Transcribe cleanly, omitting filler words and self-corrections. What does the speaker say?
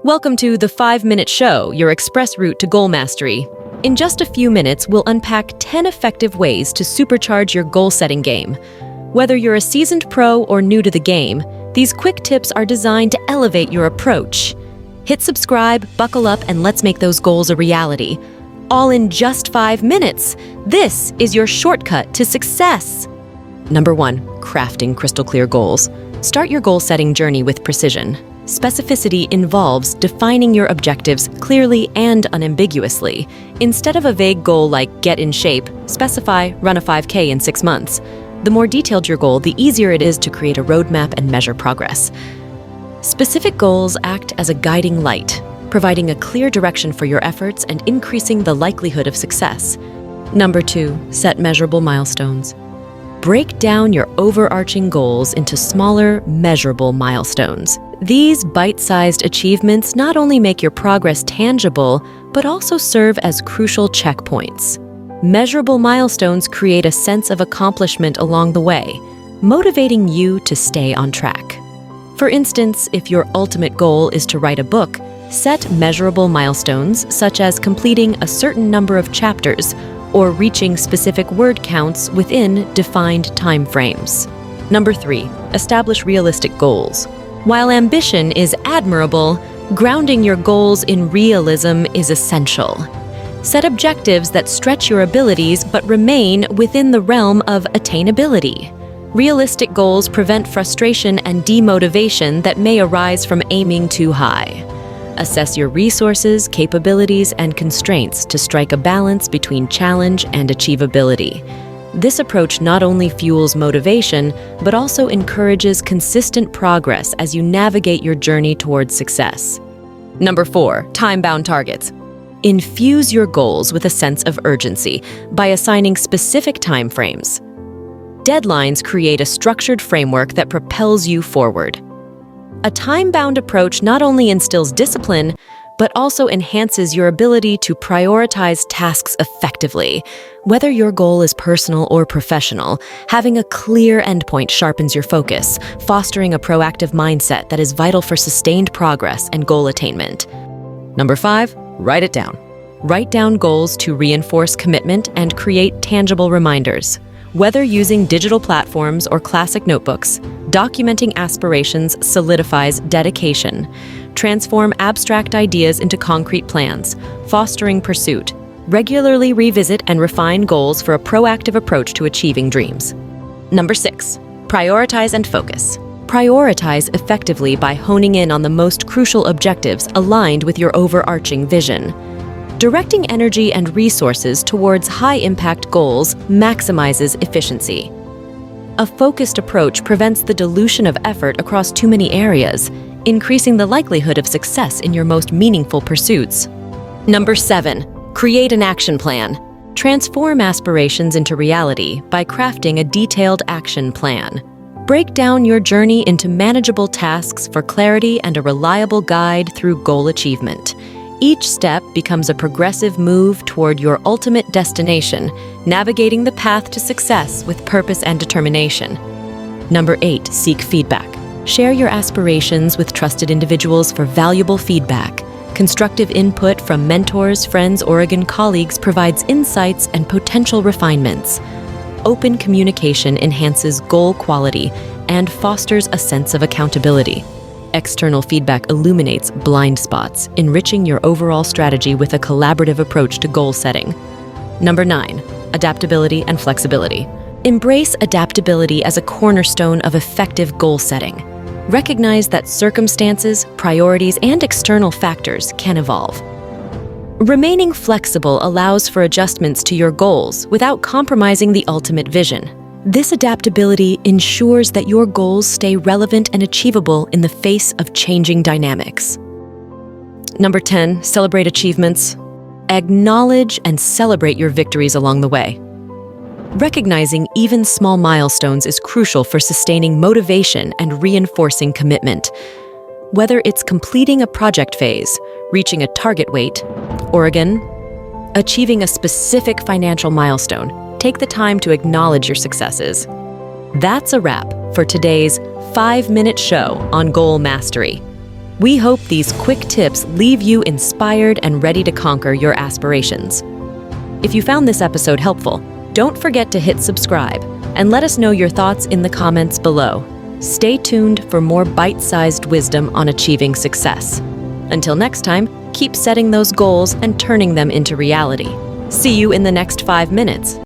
Welcome to the 5-Minute Show, your express route to goal mastery. In just a few minutes, we'll unpack 10 effective ways to supercharge your goal-setting game. Whether you're a seasoned pro or new to the game, these quick tips are designed to elevate your approach. Hit subscribe, buckle up, and let's make those goals a reality. All in just 5 minutes. This is your shortcut to success. Number 1, crafting crystal clear goals. Start your goal-setting journey with precision. Specificity involves defining your objectives clearly and unambiguously. Instead of a vague goal like get in shape, specify run a 5K in 6 months. The more detailed your goal, the easier it is to create a roadmap and measure progress. Specific goals act as a guiding light, providing a clear direction for your efforts and increasing the likelihood of success. Number 2, set measurable milestones. Break down your overarching goals into smaller, measurable milestones. These bite-sized achievements not only make your progress tangible, but also serve as crucial checkpoints. Measurable milestones create a sense of accomplishment along the way, motivating you to stay on track. For instance, if your ultimate goal is to write a book, set measurable milestones such as completing a certain number of chapters or reaching specific word counts within defined timeframes. Number 3, establish realistic goals. While ambition is admirable, grounding your goals in realism is essential. Set objectives that stretch your abilities but remain within the realm of attainability. Realistic goals prevent frustration and demotivation that may arise from aiming too high. Assess your resources, capabilities, and constraints to strike a balance between challenge and achievability. This approach not only fuels motivation, but also encourages consistent progress as you navigate your journey towards success. Number 4, time-bound targets. Infuse your goals with a sense of urgency by assigning specific timeframes. Deadlines create a structured framework that propels you forward. A time-bound approach not only instills discipline, but also enhances your ability to prioritize tasks effectively. Whether your goal is personal or professional, having a clear endpoint sharpens your focus, fostering a proactive mindset that is vital for sustained progress and goal attainment. Number 5, write it down. Write down goals to reinforce commitment and create tangible reminders. Whether using digital platforms or classic notebooks, documenting aspirations solidifies dedication. Transform abstract ideas into concrete plans, fostering pursuit. Regularly revisit and refine goals for a proactive approach to achieving dreams. Number 6, prioritize and focus. Prioritize effectively by honing in on the most crucial objectives aligned with your overarching vision. Directing energy and resources towards high-impact goals maximizes efficiency. A focused approach prevents the dilution of effort across too many areas, increasing the likelihood of success in your most meaningful pursuits. Number 7, create an action plan. Transform aspirations into reality by crafting a detailed action plan. Break down your journey into manageable tasks for clarity and a reliable guide through goal achievement. Each step becomes a progressive move toward your ultimate destination, navigating the path to success with purpose and determination. Number 8, seek feedback. Share your aspirations with trusted individuals for valuable feedback. Constructive input from mentors, friends, or colleagues provides insights and potential refinements. Open communication enhances goal quality and fosters a sense of accountability. External feedback illuminates blind spots, enriching your overall strategy with a collaborative approach to goal setting. Number 9, adaptability and flexibility. Embrace adaptability as a cornerstone of effective goal setting. Recognize that circumstances, priorities, and external factors can evolve. Remaining flexible allows for adjustments to your goals without compromising the ultimate vision. This adaptability ensures that your goals stay relevant and achievable in the face of changing dynamics. Number 10, celebrate achievements. Acknowledge and celebrate your victories along the way. Recognizing even small milestones is crucial for sustaining motivation and reinforcing commitment. Whether it's completing a project phase, reaching a target weight, or achieving a specific financial milestone, take the time to acknowledge your successes. That's a wrap for today's 5-Minute Show on Goal Mastery. We hope these quick tips leave you inspired and ready to conquer your aspirations. If you found this episode helpful, don't forget to hit subscribe and let us know your thoughts in the comments below. Stay tuned for more bite-sized wisdom on achieving success. Until next time, keep setting those goals and turning them into reality. See you in the next 5 minutes.